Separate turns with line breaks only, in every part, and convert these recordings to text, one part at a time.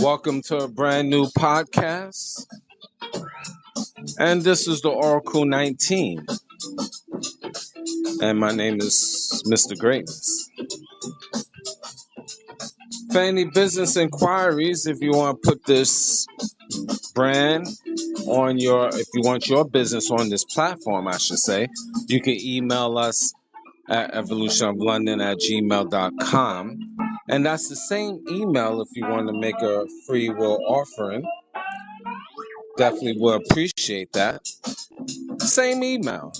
Welcome to a brand new podcast. And this is the Oracle 19. And my name is Mr. Greatness. For any business inquiries, if you want to put this brand on if you want your business on this platform, I should say, you can email us at evolutionoflondon@gmail.com. And that's the same email if you want to make a free will offering. Definitely will appreciate that. Same email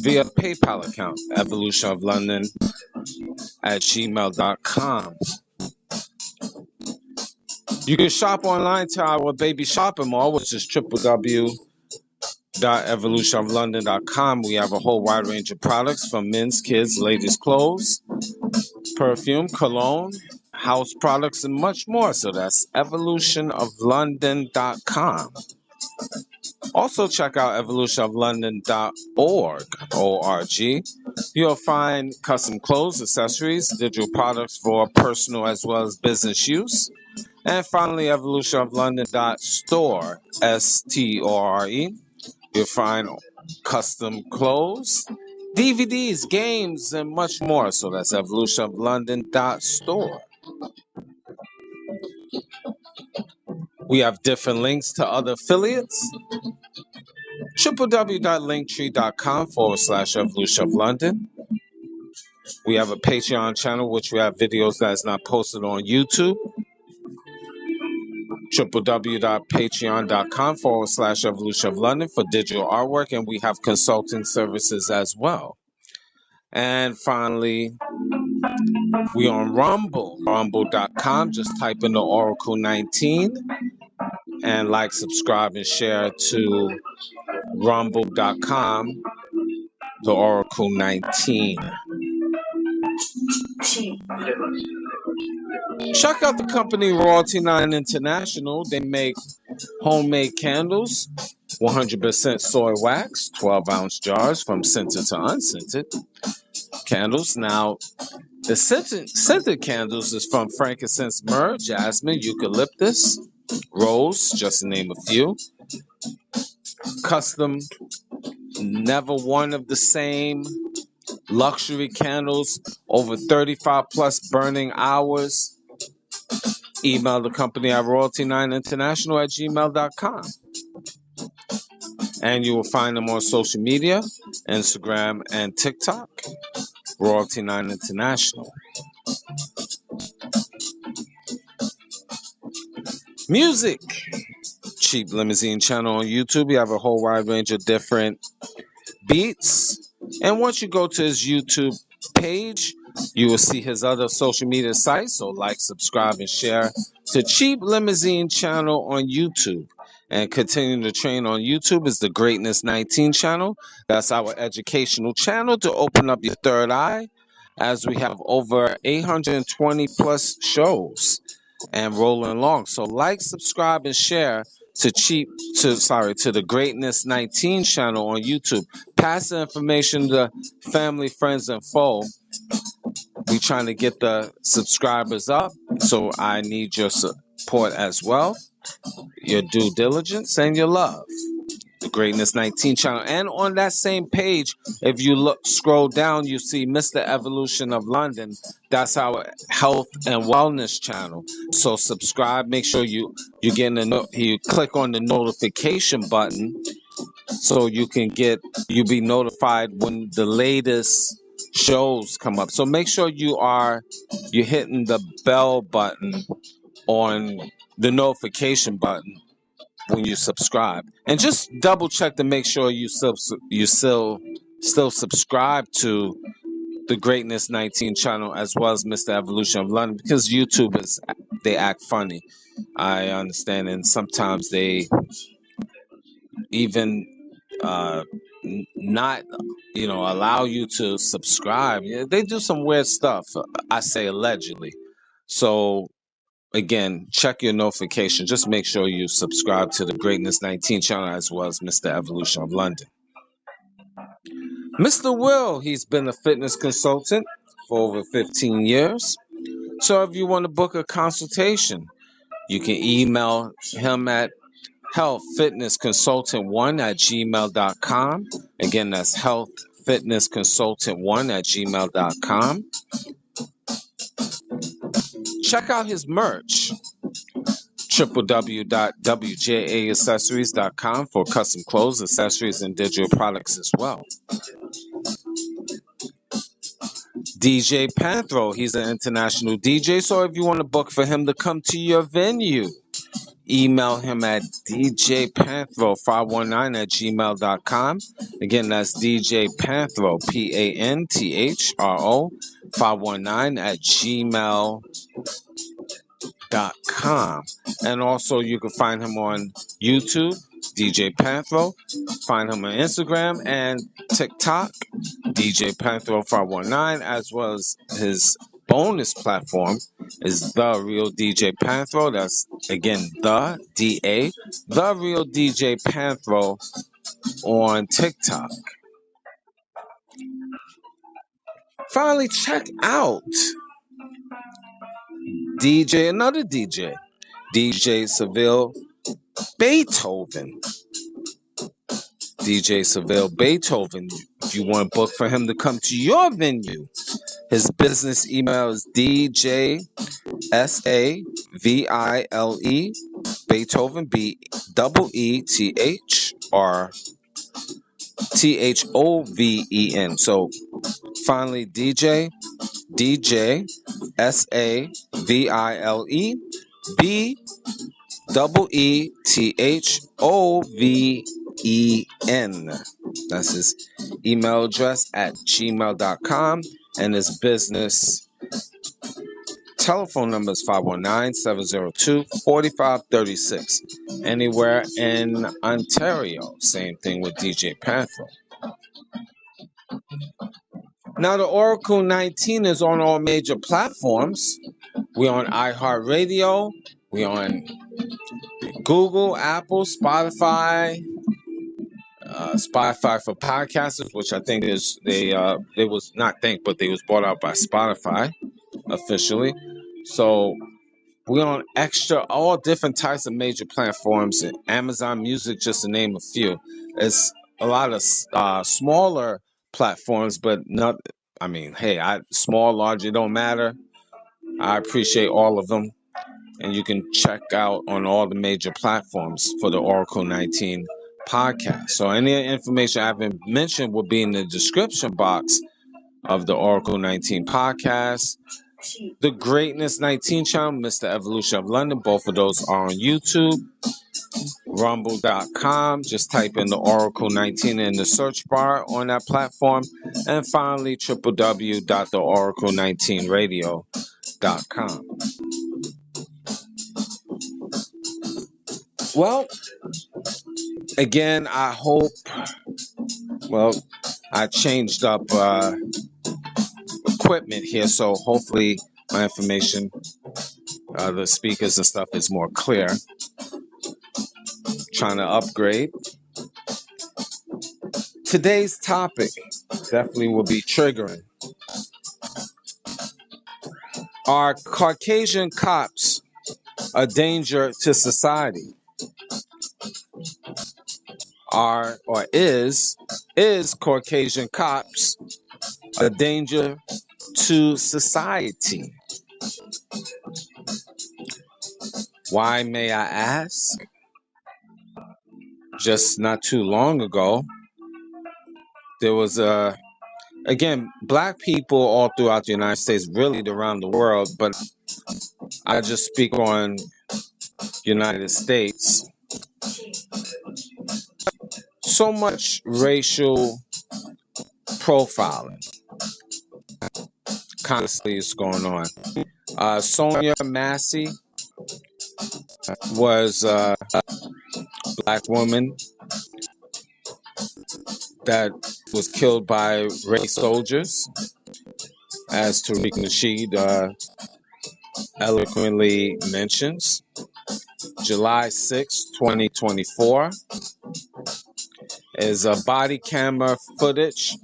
via PayPal account, evolutionoflondon@gmail.com. You can shop online to our baby shopping mall, which is www.evolutionoflondon.com. We have a whole wide range of products from men's, kids, ladies' clothes, perfume, cologne, house products, and much more. So that's evolutionoflondon.com. Also check out evolutionoflondon.org, O-R-G. You'll find custom clothes, accessories, digital products for personal as well as business use. And finally, evolutionoflondon.store, S-T-O-R-E. You'll find custom clothes, DVDs, games, and much more. So that's evolutionoflondon.store. We have different links to other affiliates. www.linktree.com/evolutionoflondon. We have a Patreon channel, which we have videos that is not posted on YouTube. www.patreon.com/evolutionoflondon for digital artwork, and we have consulting services as well. And finally, we on Rumble, rumble.com. Just type in the Oracle 19 and like, subscribe, and share to rumble.com, the Oracle 19. Check out the company Royalty 9 International. They make homemade candles, 100% soy wax, 12-ounce jars from scented to unscented candles. Now, the scented candles is from frankincense, myrrh, jasmine, eucalyptus, rose, just to name a few. Custom, never one of the same luxury candles, over 35 plus burning hours. Email the company at royalty9international@gmail.com. And you will find them on social media, Instagram and TikTok, Royalty 9 International. Music. Cheap Limousine channel on YouTube. You have a whole wide range of different beats. And once you go to his YouTube page, you will see his other social media sites. So like, subscribe, and share to Cheap Limousine channel on YouTube. And continuing to train on YouTube is the Greatness 19 channel. That's our educational channel to open up your third eye, as we have over 820 plus shows and rolling along. So like, subscribe, and share to the Greatness 19 channel on YouTube. Pass the information to family, friends, and foe. We trying to get the subscribers up, so I need your support as well, your due diligence, and your love. The Greatness 19 channel. And on that same page, if you scroll down, you see Mr. Evolution of London. That's our health and wellness channel. So subscribe. Make sure you click on the notification button, so you be notified when the latest shows come up. So make sure you're hitting the bell button on the notification button when you subscribe, and just double check to make sure you still subscribe to the Greatness 19 channel as well as Mr. Evolution of London, because YouTube they act funny. I understand, and sometimes they even not allow you to subscribe. Yeah, they do some weird stuff. I say allegedly. So again, check your notification. Just make sure you subscribe to the Greatness 19 channel as well as Mr. Evolution of London. Mr. Will, he's been a fitness consultant for over 15 years. So if you want to book a consultation, you can email him at healthfitnessconsultant1@gmail.com. Again, that's healthfitnessconsultant1@gmail.com. Check out his merch, www.wjaaccessories.com, for custom clothes, accessories, and digital products as well. DJ Panthro, he's an international DJ, so if you want to book for him to come to your venue, email him at djpanthro519@gmail.com. Again, that's DJ Panthro, Panthro 519@gmail.com. And also you can find him on YouTube, DJ Panthro. Find him on Instagram and TikTok, DJ Panthro 519, as well as his bonus platform is The Real DJ Panthro. That's again the Real DJ Panthro on TikTok. Finally, check out another DJ Seville Beethoven. DJ Seville Beethoven. If you want to book for him to come to your venue, his business email is DJSAVILE Beethoven BEETHRTHOVEN. So finally, DJSAVILE BEETHOVEN. That's his email address at gmail.com, and his business telephone number is 519-702-4536. Anywhere in Ontario. Same thing with DJ Panthro. Now, the Oracle 19 is on all major platforms. We're on iHeartRadio. We're on Google, Apple, Spotify, Spotify for podcasters, which I think they was bought out by Spotify officially. So we're on all different types of major platforms, and Amazon Music, just to name a few. It's a lot of smaller platforms, but not. I mean, hey, small, large, it don't matter. I appreciate all of them. And you can check out on all the major platforms for the Oracle 19 podcast. So any information I haven't mentioned will be in the description box of the Oracle 19 podcast. The Greatness 19 channel, Mr. Evolution of London, both of those are on YouTube. Rumble.com, just type in the Oracle 19 in the search bar on that platform. And finally, www.theoracle19radio.com. Well, again, I changed up equipment here, so hopefully my information, the speakers and stuff is more clear. Trying to upgrade. Today's topic definitely will be triggering. Are Caucasian cops a danger to society? Is Caucasian cops a danger to society? Why, may I ask? Just not too long ago, there was again, black people all throughout the United States, really around the world, but I just speak on United States. So much racial profiling constantly is going on. Sonia Massey was a black woman that was killed by race soldiers, as Tariq Nasheed eloquently mentions. July 6, 2024 is a body camera footage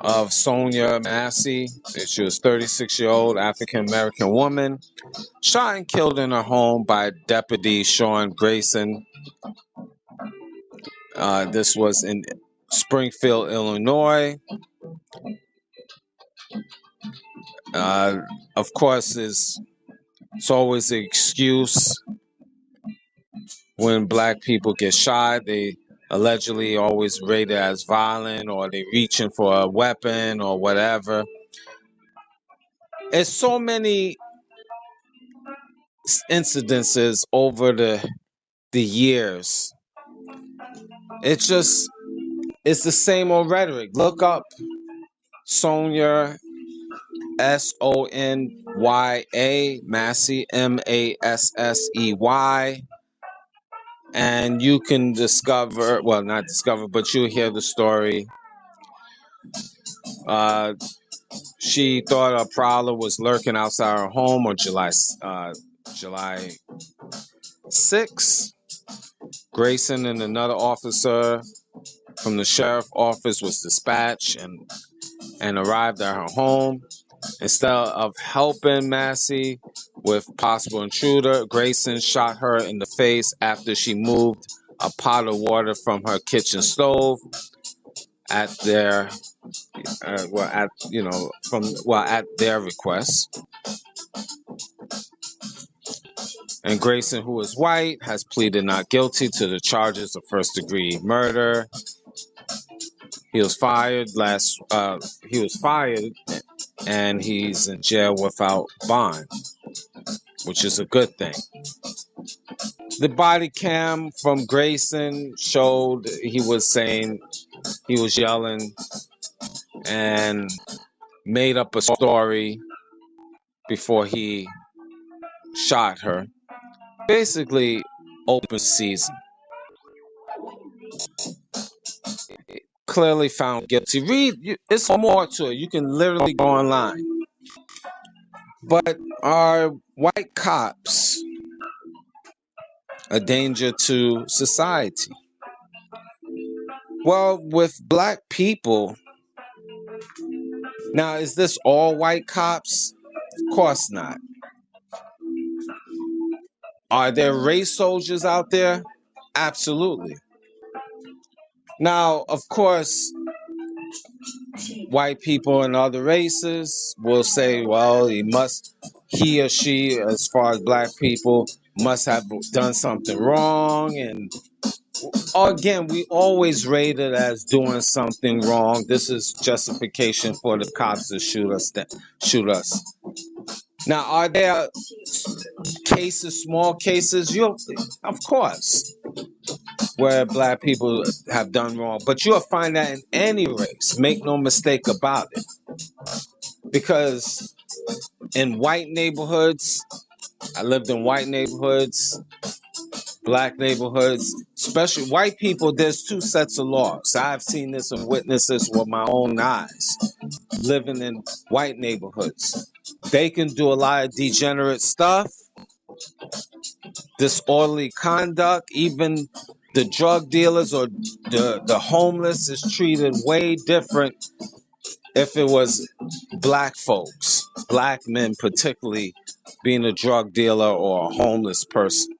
of Sonia Massey. She was a 36-year-old African-American woman shot and killed in her home by Deputy Sean Grayson. This was in Springfield, Illinois. Uh, of course, it's always an excuse when black people get shot. They allegedly always rated as violent, or they reaching for a weapon or whatever. It's so many incidences over the years. It's just it's the same old rhetoric. Look up Sonya, Sonya, Massey, Massey, and you can discover, well, not discover, but you'll hear the story. She thought a prowler was lurking outside her home on July 6th. Grayson and another officer from the sheriff office was dispatched and arrived at her home. Instead of helping Massey with possible intruder, Grayson shot her in the face after she moved a pot of water from her kitchen stove at their at their request. And Grayson, who is white, has pleaded not guilty to the charges of first-degree murder. He was fired and he's in jail without bond, which is a good thing. The body cam from Grayson showed he was saying, he was yelling and made up a story before he shot her. Basically, open season. Clearly found guilty. Read, it's more to it. You can literally go online. But are white cops a danger to society? Well, with black people, now is this all white cops? Of course not. Are there race soldiers out there? Absolutely. Now, of course, white people and other races will say, well, he or she, as far as black people, must have done something wrong. And again, we always rate it as doing something wrong. This is justification for the cops to shoot us. Now, are there cases, small cases? Of course, where black people have done wrong. But you'll find that in any race. Make no mistake about it. Because in white neighborhoods, I lived in white neighborhoods, black neighborhoods, especially white people, there's two sets of laws. I've seen this and witnessed this with my own eyes, living in white neighborhoods. They can do a lot of degenerate stuff, disorderly conduct, even the drug dealers or the homeless is treated way different if it was black folks, black men particularly, being a drug dealer or a homeless person.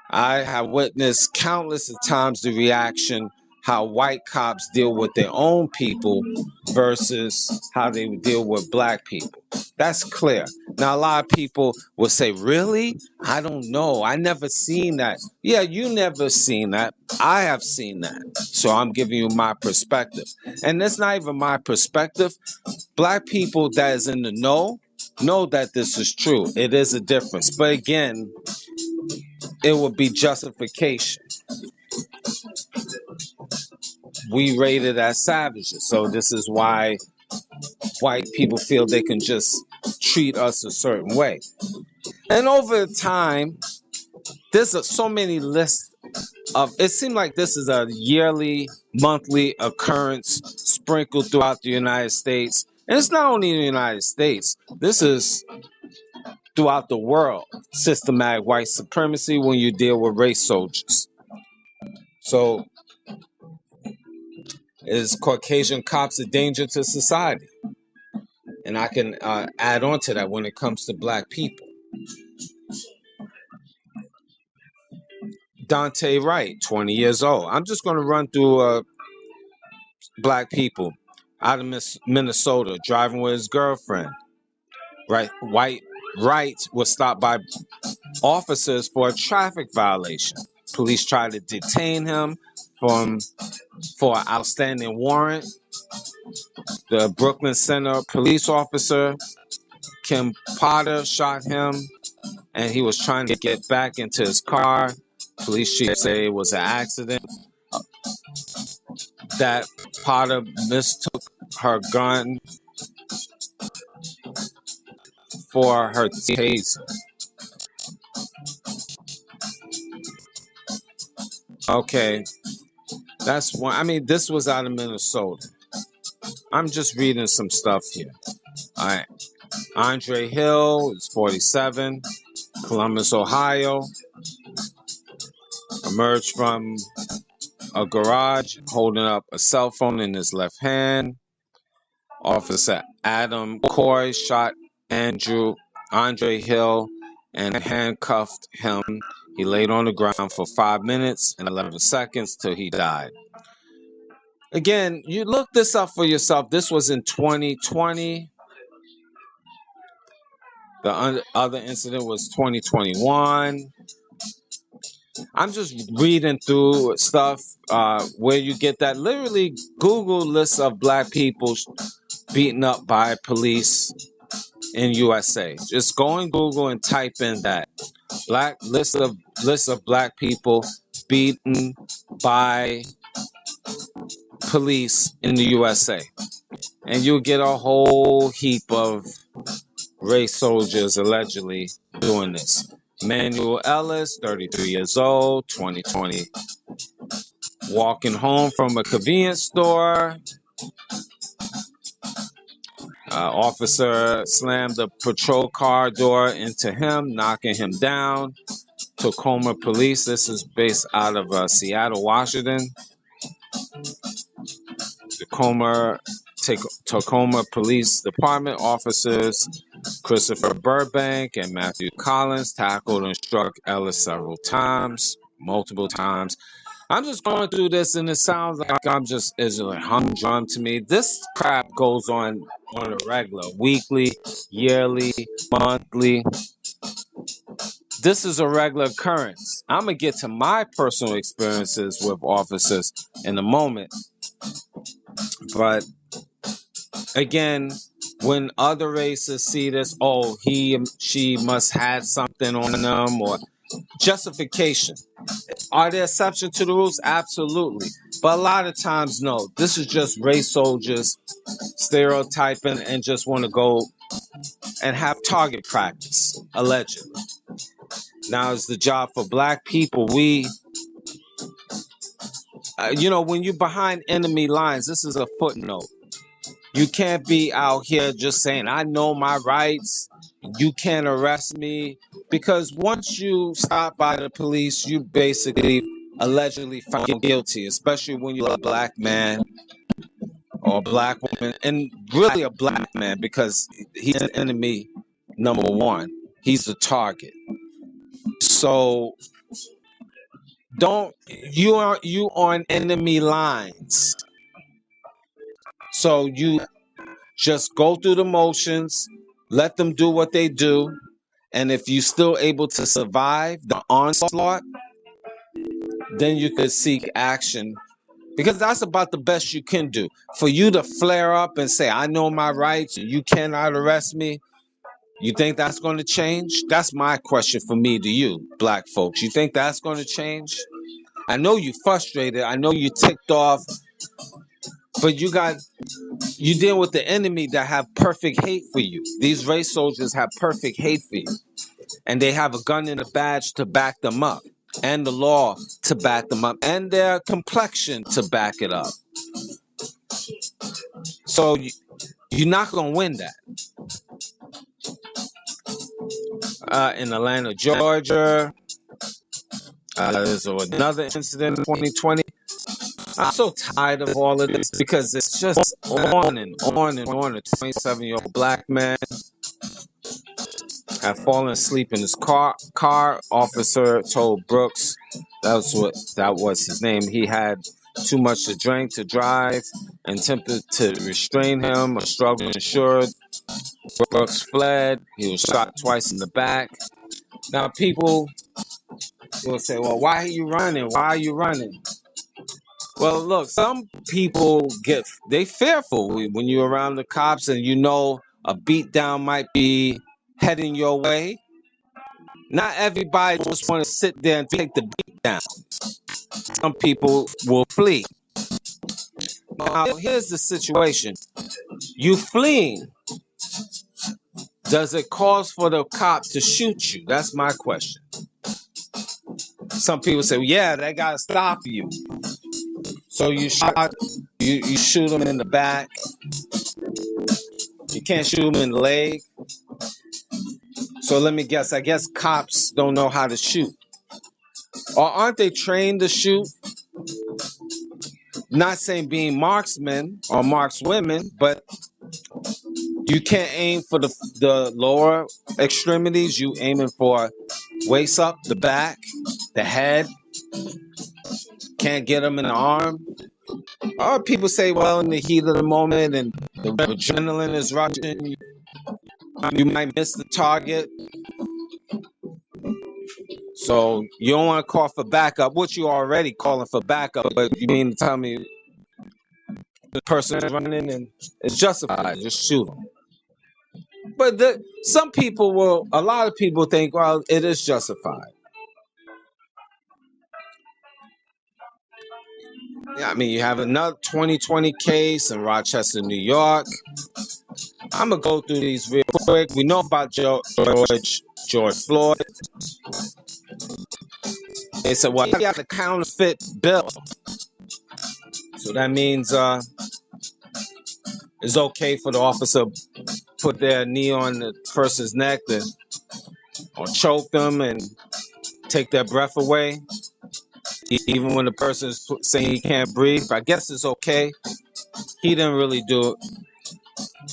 I have witnessed countless of times the reaction how white cops deal with their own people versus how they deal with black people. That's clear. Now, a lot of people will say, really? I don't know. I never seen that. Yeah, you never seen that. I have seen that. So I'm giving you my perspective. And that's not even my perspective. Black people that is in the know that this is true. It is a difference. But again, it would be justification. We rate it as savages. So this is why white people feel they can just treat us a certain way. And over time, there's so many lists of it seemed like this is a yearly, monthly occurrence sprinkled throughout the United States. And it's not only in the United States, this is throughout the world. Systematic white supremacy when you deal with race soldiers. So, is Caucasian cops a danger to society? And I can add on to that when it comes to black people. Dante Wright, 20 years old. I'm just going to run through black people out of Minnesota, driving with his girlfriend. Right, Wright was stopped by officers for a traffic violation. Police tried to detain him for an outstanding warrant. The Brooklyn Center police officer, Kim Potter, shot him, and he was trying to get back into his car. Police chief say it was an accident. That Potter mistook her gun for her taser. Okay, that's one. I mean, this was out of Minnesota. I'm just reading some stuff here. All right. Andre Hill is 47, Columbus, Ohio. Emerged from a garage holding up a cell phone in his left hand. Officer Adam Coy shot Andre Hill and handcuffed him. He laid on the ground for 5 minutes and 11 seconds till he died. Again, you look this up for yourself. This was in 2020. The other incident was 2021. I'm just reading through stuff where you get that. Literally, Google lists of black people beaten up by police in USA. Just go in Google and type in that list of black people beaten by police in the USA, and you'll get a whole heap of race soldiers allegedly doing this. Manuel Ellis, 33 years old, 2020, walking home from a convenience store. Officer slammed the patrol car door into him, knocking him down. Tacoma police, this is based out of Seattle, Washington. Tacoma Police Department officers Christopher Burbank and Matthew Collins tackled and struck Ellis multiple times. I'm just going through this and it sounds like it's like humdrum to me. This crap goes on a regular, weekly, yearly, monthly. This is a regular occurrence. I'm going to get to my personal experiences with officers in a moment. But again, when other races see this, oh, she must have something on them, or justification. Are there exceptions to the rules? Absolutely. But a lot of times, no. This is just race soldiers stereotyping and just want to go and have target practice, allegedly. Now, it's the job for black people. When you're behind enemy lines, this is a footnote. You can't be out here just saying, I know my rights. You can't arrest me. Because once you stop by the police, you basically allegedly found guilty, especially when you're a black man or a black woman, and really a black man, because he's an enemy number one. He's the target. So you on enemy lines. So you just go through the motions, let them do what they do, and if you're still able to survive the onslaught, then you could seek action, because that's about the best you can do. For you to flare up and say, I know my rights, you cannot arrest me, you think that's going to change? That's my question for me to you, black folks. You think that's going to change? I know you frustrated. I know you ticked off, but you deal with the enemy that have perfect hate for you. These race soldiers have perfect hate for you, and they have a gun and a badge to back them up. and the law to back them up, and their complexion to back it up. So you're not going to win that. In Atlanta, Georgia, there's another incident in 2020. I'm so tired of all of this because it's just on and on and on. A 27-year-old black man had fallen asleep in his car. Officer told Brooks, that was his name, he had too much to drink to drive and attempted to restrain him. A struggle ensued. Brooks fled. He was shot twice in the back. Now people will say, well, why are you running? Why are you running? Well, look, some people they fearful when you're around the cops and you know a beat down might be heading your way. Not everybody just want to sit there and take the beat down. Some people will flee. Now, here's the situation. You fleeing. Does it cause for the cop to shoot you? That's my question. Some people say, yeah, they got to stop you. So you shoot them in the back. You can't shoot them in the leg. So let me guess. I guess cops don't know how to shoot. Or aren't they trained to shoot? Not saying being marksmen or markswomen, but you can't aim for the lower extremities. You aiming for waist up, the back, the head. Can't get them in the arm. Or people say, well, in the heat of the moment and the adrenaline is rushing, you might miss the target. So you don't want to call for backup, which you already calling for backup, but you mean to tell me the person is running and it's justified, just shoot them. But a lot of people think, well, it is justified. Yeah, I mean, you have another 2020 case in Rochester, New York. I'm going to go through these real quick. We know about George Floyd. They said, well, he got a counterfeit bill. So that means it's okay for the officer put their knee on the person's neck or choke them and take their breath away. Even when the person's saying he can't breathe, I guess it's okay. He didn't really do it.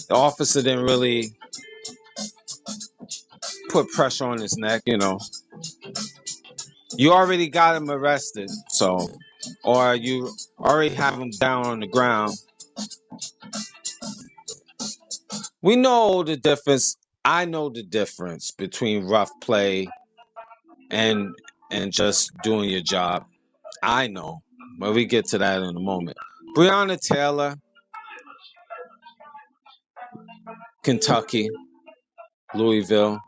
The officer didn't really put pressure on his neck, You already got him arrested, or you already have him down on the ground. We know the difference. I know the difference between rough play and just doing your job. I know, but we get to that in a moment. Breonna Taylor, Kentucky, Louisville.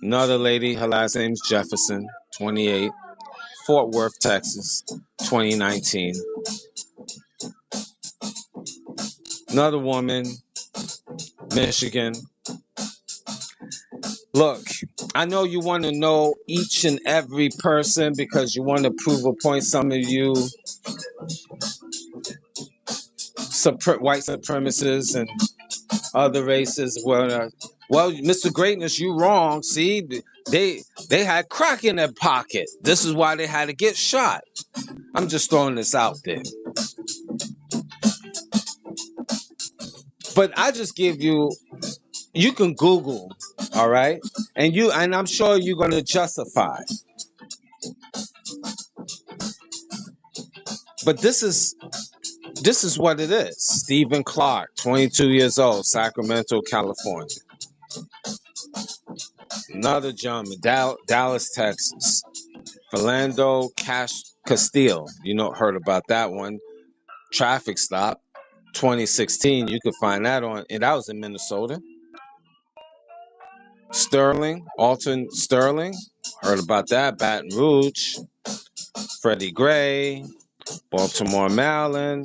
Another lady, her last name's Jefferson, 28, Fort Worth, Texas, 2019. Another woman, Michigan. Look, I know you want to know each and every person because you want to prove a point. Some of you white supremacists and other races were, well, Mr. Greatness, you wrong. See, they had crack in their pocket. This is why they had to get shot. I'm just throwing this out there. But I just give you can Google, all right? And I'm sure you're going to justify. But this is what it is. Stephen Clark, 22 years old, Sacramento, California. Another gentleman, Dallas, Texas. Philando Castile, heard about that one. Traffic stop, 2016. You could find that and that was in Minnesota. Alton Sterling, heard about that. Baton Rouge, Freddie Gray, Baltimore, Maryland.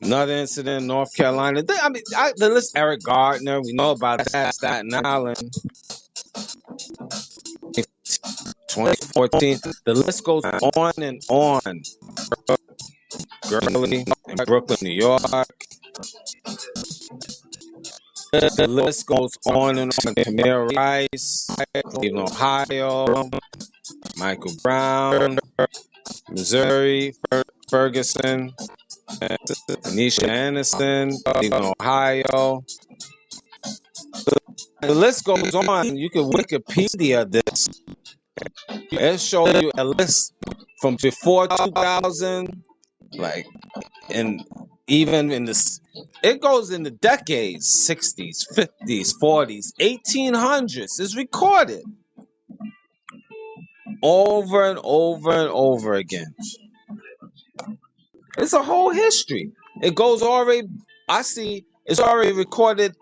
Another incident in North Carolina. The list, Eric Gardner, we know about that. Staten Island. 2014. The list goes on and on. Girly in Brooklyn, New York. The list goes on and on. Tamir Rice, Cleveland, Ohio. Michael Brown, Missouri. Ferguson. Anisha Anderson, Cleveland, Ohio. The list goes on. You can Wikipedia this. It'll show you a list from before 2000, like, and even in this, it goes in the decades, 60s, 50s, 40s, 1800s. It's recorded over and over and over again. It's a whole history. It goes already. I see. It's already recorded.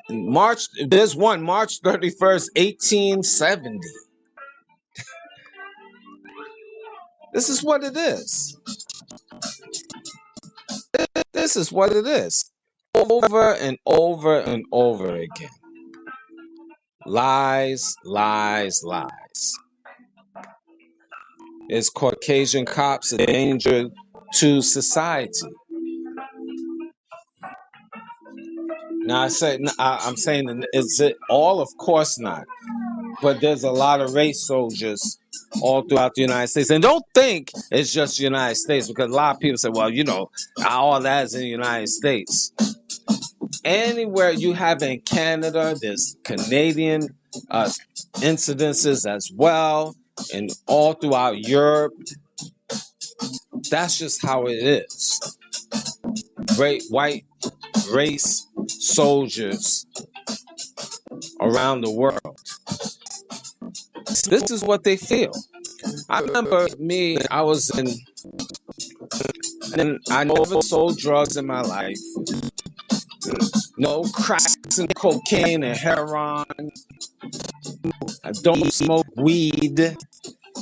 March. There's one March 31st, 1870. This is what it is. This is what it is. Over and over and over again. Lies, lies, lies. Is Caucasian cops a danger to society? Now I'm saying, is it all? Of course not. But there's a lot of race soldiers all throughout the United States. And don't think it's just the United States, because a lot of people say, well, all that is in the United States. Anywhere you have in Canada, there's Canadian incidences as well, and all throughout Europe. That's just how it is. White race soldiers around the world. This is what they feel. I remember I was in, and I never sold drugs in my life. No cracks and cocaine and heroin. I don't smoke weed.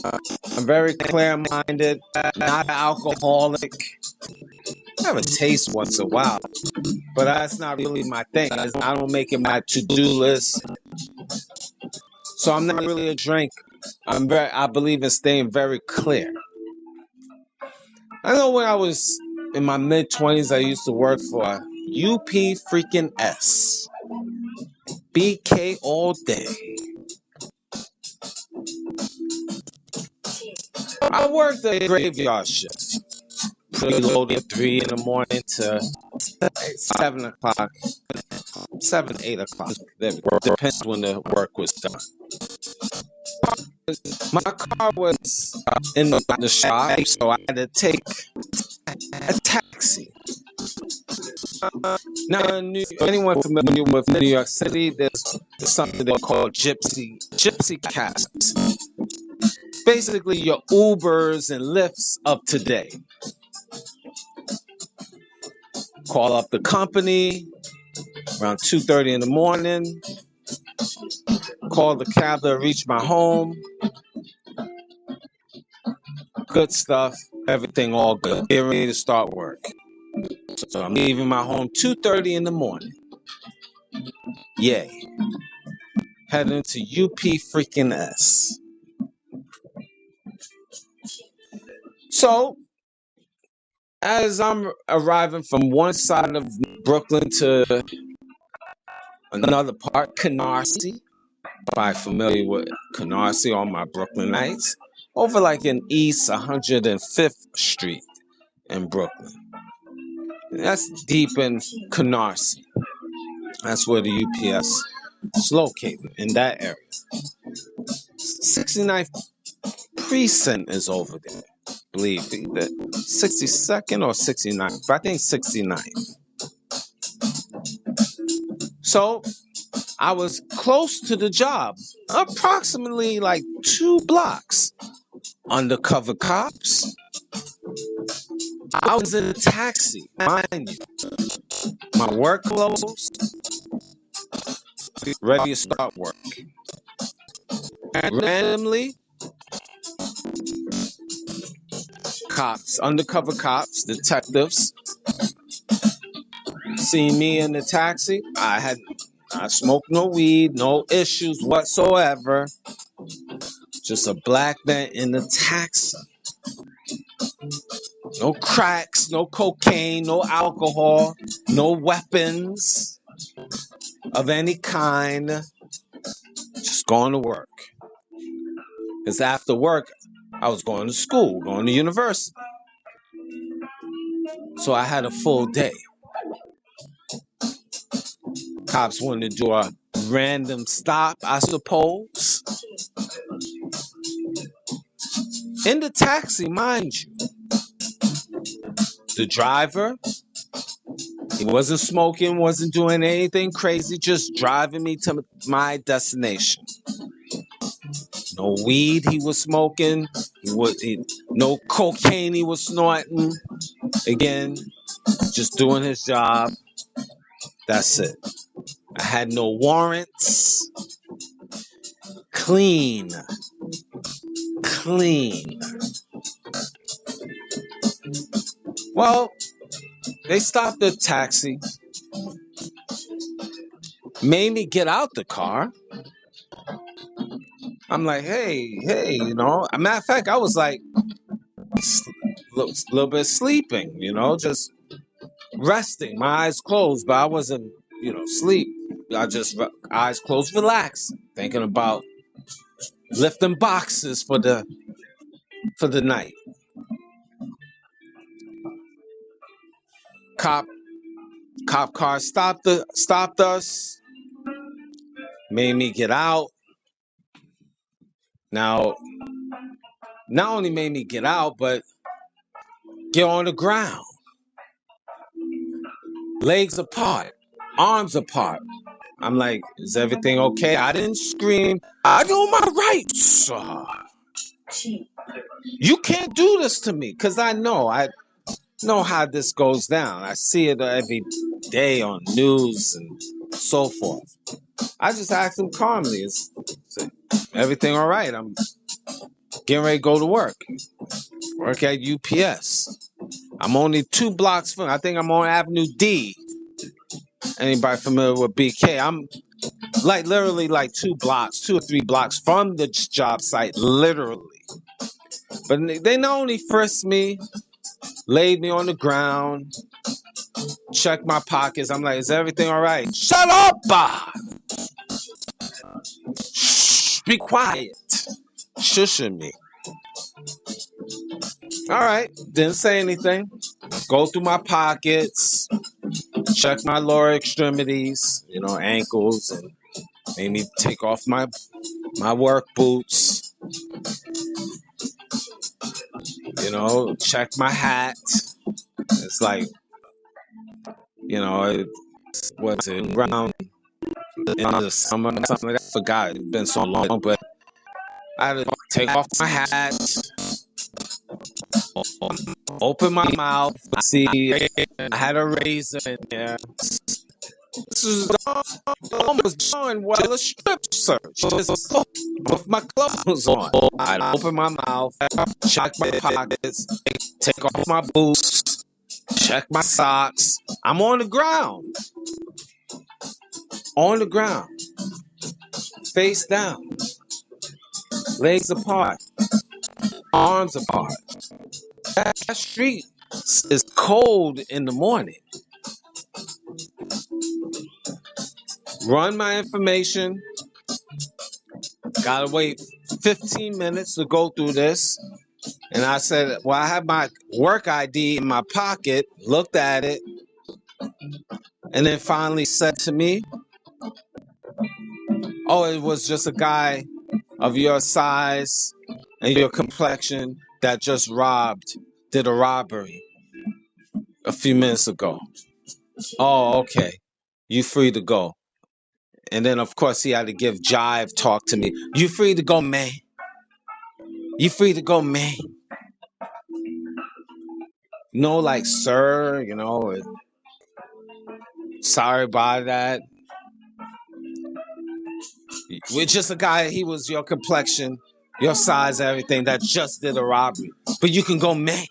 I'm very clear-minded, not an alcoholic. I have a taste once in a while, but that's not really my thing. I don't make it my to-do list. So I'm not really a drink. I believe in staying very clear. I know when I was in my mid-20s, I used to work for UP freaking S. BK all day. I worked a graveyard shift. Preloaded 3 in the morning to 7 o'clock. 7, 8 o'clock. Depends when the work was done. My car was in the shop, so I had to take a taxi. Now, anyone familiar with New York City, there's something they call gypsy cabs. Basically, your Ubers and Lyfts of today. Call up the company around 2:30 in the morning. Call the cab to reach my home. Good stuff. Everything all good. Get ready to start work. So I'm leaving my home 2:30 in the morning. Yay. Heading to UP freaking S. So, as I'm arriving from one side of Brooklyn to another part, Canarsie, if I'm familiar with Canarsie on my Brooklyn nights, over like in East 105th Street in Brooklyn. That's deep in Canarsie. That's where the UPS is located, in that area. 69th Precinct is over there. I believe either 62nd or 69th, but I think 69th. So I was close to the job, approximately like 2 blocks. Undercover cops. I was in a taxi, mind you. My work clothes, ready to start work. Randomly, cops, undercover cops, detectives, see me in the taxi. I smoked no weed, no issues whatsoever. Just a black man in the taxi. No cracks, no cocaine, no alcohol, no weapons of any kind. Just going to work. Because after work, I was going to school, going to university. So I had a full day. Cops wanted to do a random stop, I suppose. In the taxi, mind you. The driver, he wasn't smoking, wasn't doing anything crazy, just driving me to my destination. No weed he was smoking, no cocaine he was snorting. Again, just doing his job. That's it. I had no warrants. Clean. Well, they stopped the taxi, made me get out the car. I'm like, hey, a matter of fact, I was like, little bit sleeping, just resting, my eyes closed, but I wasn't, sleep. I just eyes closed, relaxing, thinking about lifting boxes for the night. Cop car stopped us, made me get out. Now, not only made me get out, but get on the ground. Legs apart, arms apart. I'm like, is everything okay? I didn't scream. I know my rights. You can't do this to me, because I know how this goes down. I see it every day on news and so forth. I just asked him calmly, is everything all right? I'm getting ready to go to work at UPS. I'm only 2 blocks from, I think I'm on Avenue D. Anybody familiar with BK? I'm literally 2 or 3 blocks from the job site, literally. But they not only frisked me, laid me on the ground, checked my pockets. I'm like, is everything all right? Shut up! Shh, be quiet. Shushing me. All right, didn't say anything. Go through my pockets, check my lower extremities, ankles, and made me take off my work boots. Check my hat. It's like, what's it, around in the summer, something like that. I forgot. It's been so long, but I had to take off my hat, open my mouth, see, I had a razor in there. This was almost doing well a strip search, just with my clothes on. I'd open my mouth, check my pockets, take off my boots, check my socks. I'm on the ground. On the ground. Face down. Legs apart. Arms apart. That street is cold in the morning. Run my information. Gotta wait 15 minutes to go through this. And I said, well, I have my work ID in my pocket, looked at it, and then finally said to me, oh, it was just a guy of your size and your complexion that just did a robbery a few minutes ago. Oh, okay. You free to go. And then, of course, he had to give jive talk to me. You free to go, man. You free to go, man. No, sir, sorry about that. We're just a guy, he was your complexion, your size, everything, that just did a robbery. But you can go, man.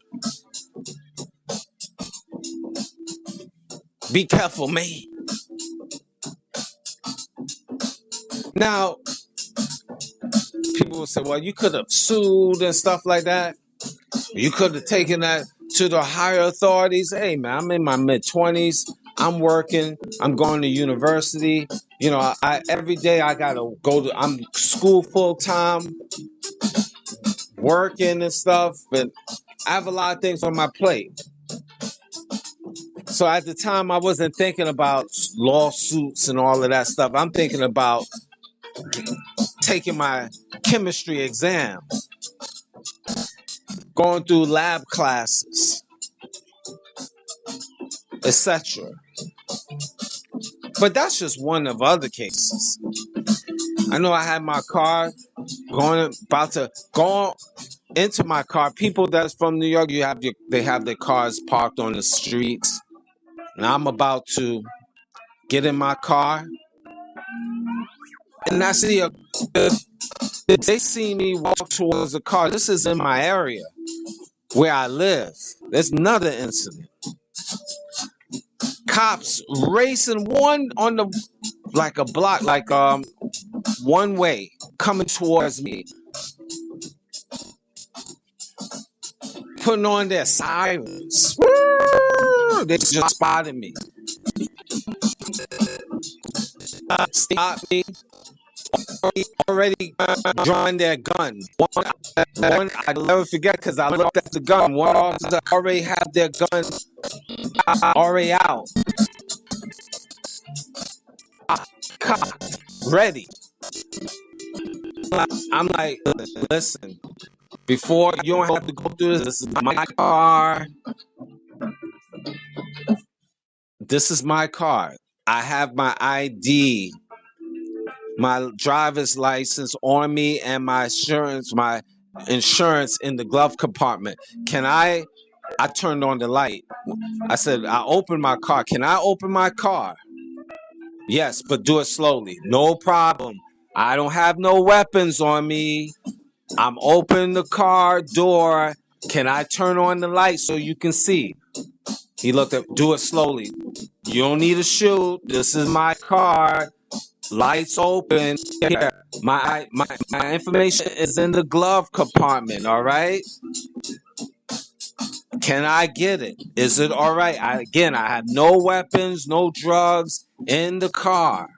Be careful, man. Now, people will say, well, you could have sued and stuff like that. You could have taken that to the higher authorities. Hey, man, I'm in my mid-20s. I'm working. I'm going to university. You know, I every day I got to go to, I'm school full-time, working and stuff. But I have a lot of things on my plate. So at the time, I wasn't thinking about lawsuits and all of that stuff. I'm thinking about taking my chemistry exam, going through lab classes, etc. But that's just one of other cases. I know I had my car about to go into my car. People that's from New York, they have their cars parked on the streets. And I'm about to get in my car, and I see they see me walk towards the car. This is in my area where I live. There's another incident. Cops racing one on the like a block, like one way coming towards me, putting on their sirens. Woo! They just spotted me. Stopped me. Already drawing their gun. One I'll never forget because I looked at the gun. One officer already had their gun already out. Cocked, ready. I'm like, listen, before you don't have to go through this. This is my car. This is my car. I have my ID, my driver's license on me, and my insurance in the glove compartment. I turned on the light. I said, I opened my car. Can I open my car? Yes, but do it slowly. No problem. I don't have no weapons on me. I'm opening the car door. Can I turn on the light so you can see? He looked up, do it slowly. You don't need to shoot. This is my car. Lights open. Here. My information is in the glove compartment, all right? Can I get it? Is it all right? I have no weapons, no drugs in the car.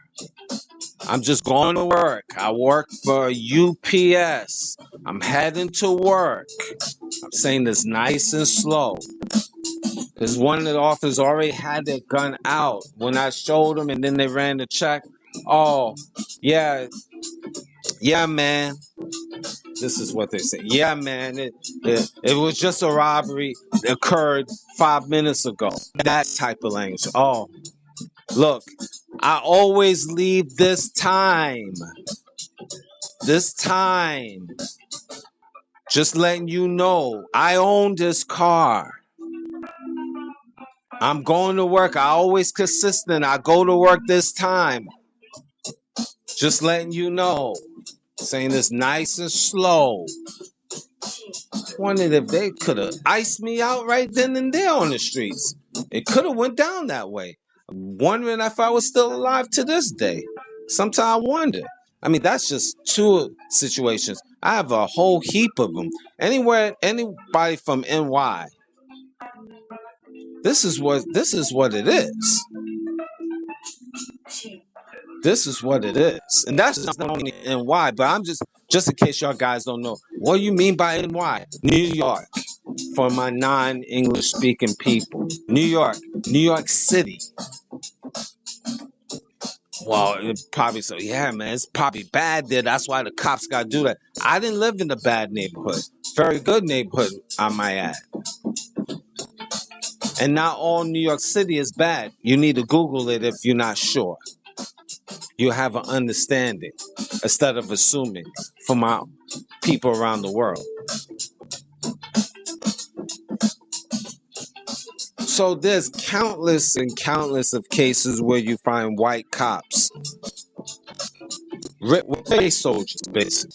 I'm just going to work. I work for UPS. I'm heading to work. I'm saying this nice and slow. Because one of the officers already had their gun out when I showed them, and then they ran the check. Oh, yeah, man. This is what they say. Yeah, man, it was just a robbery that occurred 5 minutes ago. That type of language. Oh, look, I always leave this time. Just letting you know, I own this car. I'm going to work. I always consistent. I go to work this time. Just letting you know. Saying this nice and slow. Wondered if they could have iced me out right then and there on the streets. It could have went down that way. Wondering if I was still alive to this day. Sometimes I wonder. I mean, that's just two situations. I have a whole heap of them. Anybody from NY. This is what it is. This is what it is. And that's just not only NY, but I'm just in case y'all guys don't know. What do you mean by NY? New York. For my non-English speaking people. New York City. Well, it probably so. Yeah, man, it's probably bad there. That's why the cops got to do that. I didn't live in a bad neighborhood. Very good neighborhood, I might add. And not all New York City is bad. You need to Google it if you're not sure. You have an understanding instead of assuming from our people around the world. So there's countless and countless of cases where you find white cops, race soldiers, basically,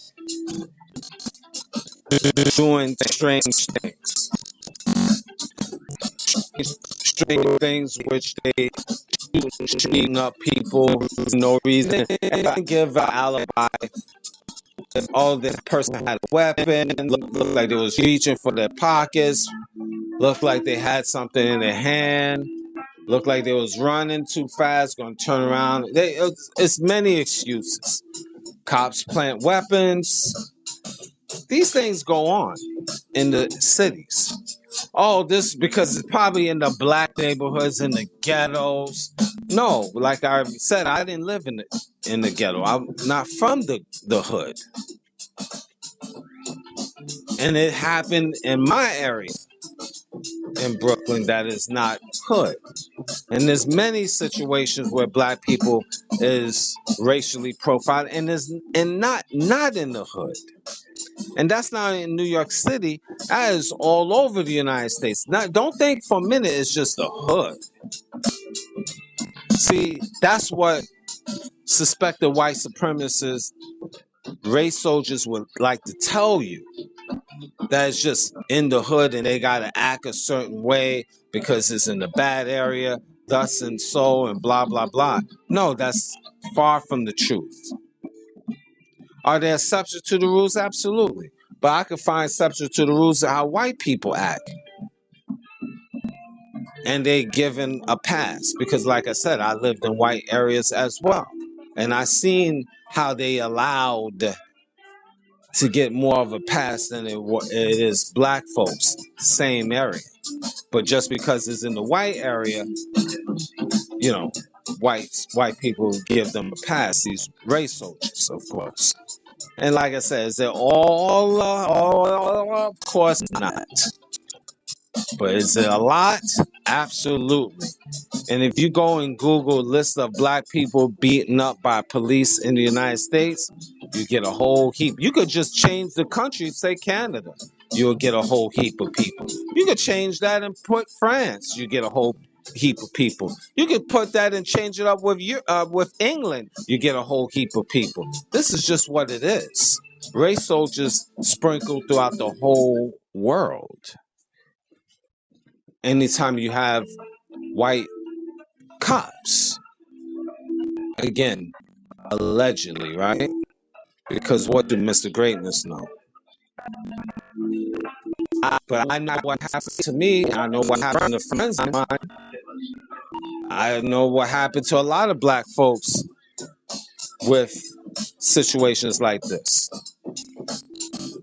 doing strange things. Strange things which they shooting up people for no reason and give an alibi oh, this person had a weapon, looked like they was reaching for their pockets, looked like they had something in their hand, looked like they was running too fast, gonna turn around. It's many excuses. Cops plant weapons. These things go on in the cities. Oh, this because it's probably in the black neighborhoods, in the ghettos. No, like I said, I didn't live in the ghetto. I'm not from the hood. And it happened in my area in Brooklyn that is not hood. And there's many situations where black people is racially profiled and not in the hood. And that's not in New York City. That is all over the United States. Now, don't think for a minute it's just the hood. See, that's what suspected white supremacists, race soldiers would like to tell you. That it's just in the hood and they got to act a certain way because it's in the bad area, thus and so, and blah, blah, blah. No, that's far from the truth. Are there exceptions to the rules? Absolutely. But I could find exceptions to the rules of how white people act. And they given a pass because, like I said, I lived in white areas as well. And I seen how they allowed to get more of a pass than it is black folks, same area. But just because it's in the white area, you know, white people give them a pass. These race soldiers, of course. And like I said, is it all? Of course not. But is it a lot? Absolutely. And if you go and Google list of black people beaten up by police in the United States, you get a whole heap. You could just change the country, say Canada, you'll get a whole heap of people. You could change that and put France, you get a whole heap of people. You could put that and change it up with England, you get a whole heap of people. This is just what it is. Race soldiers sprinkled throughout the whole world. Anytime you have white cops, again, allegedly, right? Because what did Mr. Greatness know? But I know what happened to me. I know what happened to friends of mine. I know what happened to a lot of black folks with situations like this.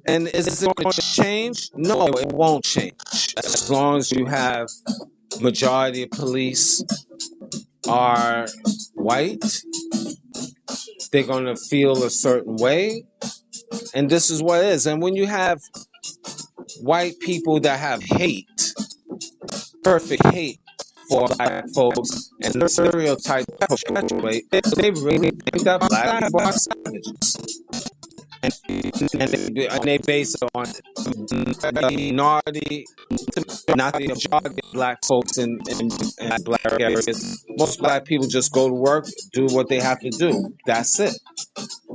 And is it going to change? No, it won't change. As long as you have majority of police are white, they're going to feel a certain way. And this is what it is. And when you have white people that have hate, perfect hate for black folks, and the stereotype perpetuate, they really think that black people are savages. And they base it on minority, not the majority of black folks in black areas. Most black people just go to work, do what they have to do. That's it.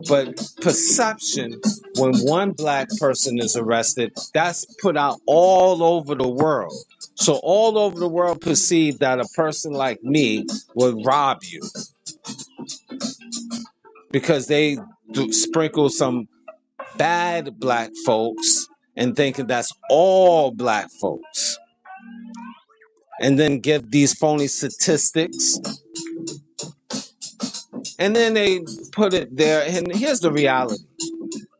But perception, when one black person is arrested, that's put out all over the world. So all over the world perceive that a person like me would rob you because they sprinkle some bad black folks and thinking that's all black folks. And then give these phony statistics. And then they put it there. And here's the reality.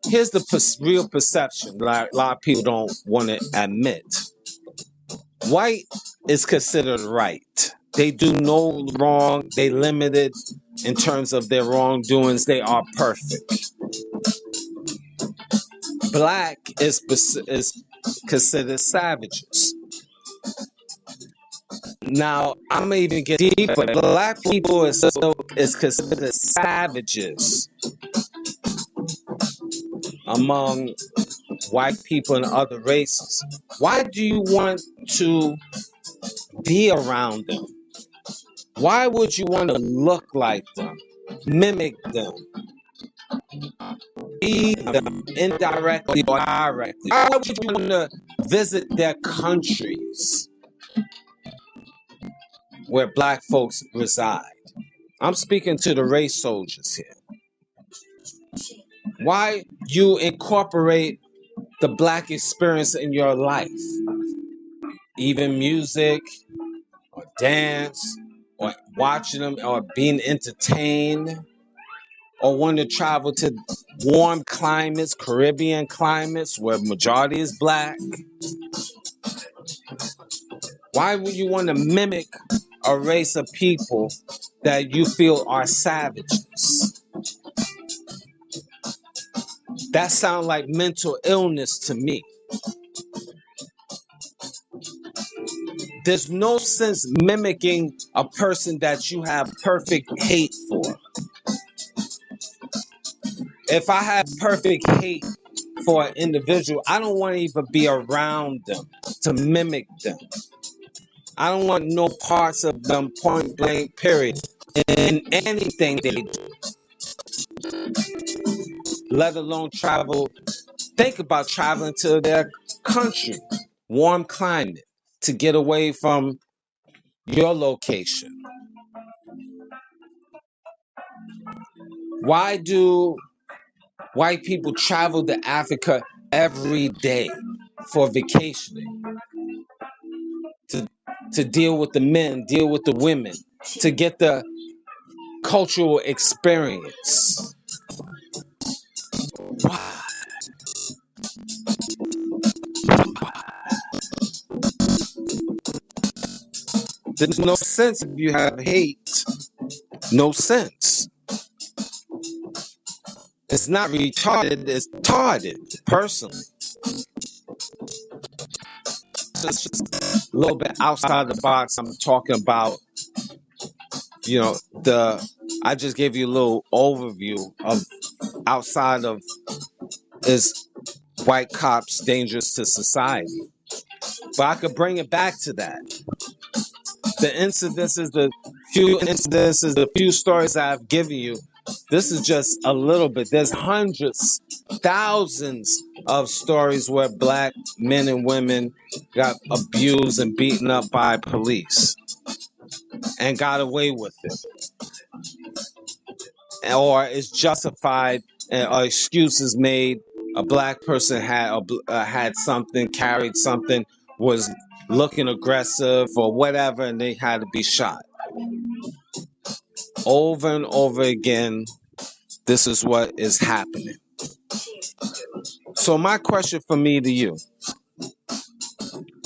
Here's the real perception that a lot of people don't want to admit. White is considered right. They do no wrong. They limited in terms of their wrongdoings. They are perfect. Black is considered savages. Now, I'm gonna even get deeper. Black people is considered savages among white people and other races. Why do you want to be around them? Why would you want to look like them, mimic them, be them indirectly or directly? Why would you want to visit their countries where black folks reside? I'm speaking to the race soldiers here. Why you incorporate the black experience in your life, even music or dance or watching them or being entertained or want to travel to warm climates, Caribbean climates where majority is black. Why would you want to mimic a race of people that you feel are savages? That sounds like mental illness to me. There's no sense mimicking a person that you have perfect hate for. If I have perfect hate for an individual, I don't want to even be around them to mimic them. I don't want no parts of them, point blank, period, in anything they do, let alone travel. Think about traveling to their country, warm climate, to get away from your location. Why do white people travel to Africa every day for vacationing? To, to deal with the men, deal with the women, to get the cultural experience. Why? There's no sense if you have hate. No sense. It's not retarded, it's tarded, personally. It's just a little bit outside the box. I'm talking about, I just gave you a little overview of outside of is white cops dangerous to society. But I could bring it back to that. The few stories I've given you, this is just a little bit. There's hundreds, thousands of stories where black men and women got abused and beaten up by police and got away with it. Or it's justified or excuses made. A black person had something, carried something, was looking aggressive or whatever, and they had to be shot. Over and over again, this is what is happening. So my question for me to you: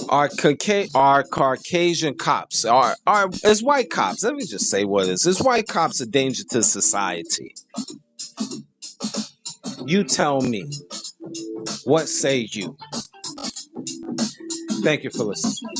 Are Caucasian cops, are is white cops? Let me just say what it is. Is white cops a danger to society? You tell me. What say you? Thank you for listening.